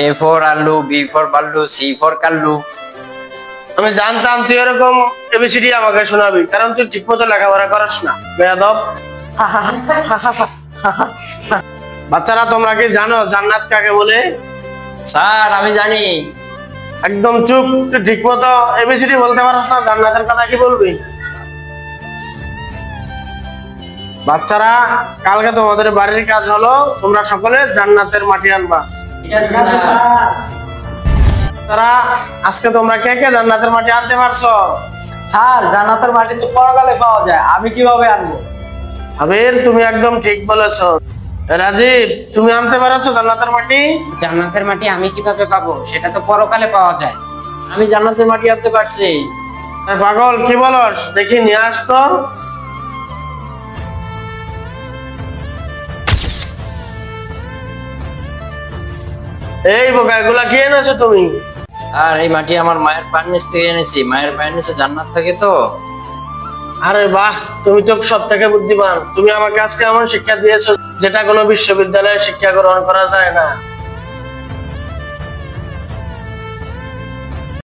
A for আলু, B for বাল্লু, C for Kallu. আমি জানতাম তুই এরকম এবিসিডি আমাকে শোনাবি, কারণ তুই ঠিকমতো লেখাপড়া করিস না বেয়াদব। বাচ্চারা তোমরা কি জানো জান্নাত কাকে বলে? স্যার আমি জানি। একদম চুপ, তুই ঠিকমতো এবিসিডি বলতে পারছ না, জান্নাতের কথা কি বলবি? বাচ্চারা কালকে তোমাদের বাড়ির কাজ হলো তোমরা সকলে জান্নাতের মাটি আনবা। তারা আজকে তোমরা কে কে জান্নাতের মাটি আনতে পারছো? স্যার জান্নাতের মাটি তো পরকালে পাওয়া যায়, আমি কিভাবে আনবো? আবির তুমি একদম ঠিক বলেছো। রাজীব তুমি আনতে পারছো জান্নাতের মাটি? জান্নাতের মাটি আমি কিভাবে পাবো? সেটা তো পরকালে পাওয়া যায়। আমি জান্নাতের মাটি আনতে পারছি। পাগল কি বলস, দেখি নিয়ে আসতো। এই বোকা, এগুলা কি এনেছো তুমি? আর এই মাটি আমার মায়ের পায়ের নিচ থেকে এনেছি। মায়ের পায়ের নিচে জান্নাত থাকে তো। আরে বাহ, তুমি তো সব থেকে বুদ্ধিমান। তুমি আমাকে আজকে এমন শিক্ষা দিয়েছো যেটা কোনো বিশ্ববিদ্যালয়ে শিক্ষা গ্রহণ করা যায় না।